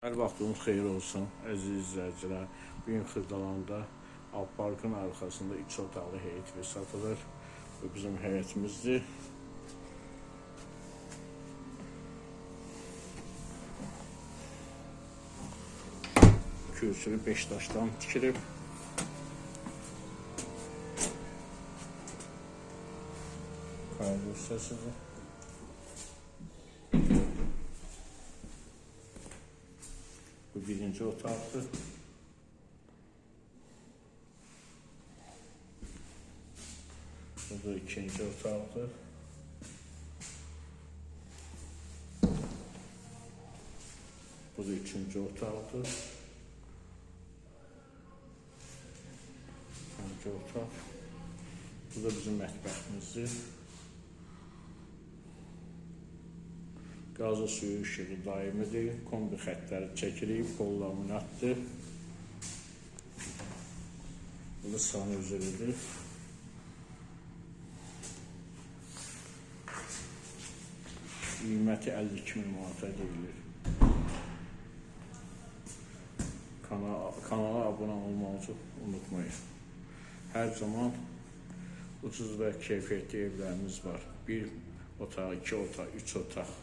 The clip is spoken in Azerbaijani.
Hər vaxtınız xeyir olsun, əziz izləyicilər. Bu gün Xırdalanda Alparkın arxasında 3 otaqlı heyət evi satılır. Bu bizim heyətimizdir. Kürsülü 5 daşdan tikilib. Qayıdır səsidir. Bu birinci otaqdır. Bu da ikinci otaqdır. Bu da üçüncü otaqdır. İkinci otaq. Bu da bizim mətbəximizdir. Qazı suyu işığı daimidir. Kombi xətləri çəkilib, qol laminatdır. Bu da sanuzelidir. Qiyməti 52.000 manata deyilir. Kanala abunə olmağı unutmayın. Hər zaman ucuz və keyfiyyətli evlərimiz var. 1 otaq, 2 otaq, 3 otaq.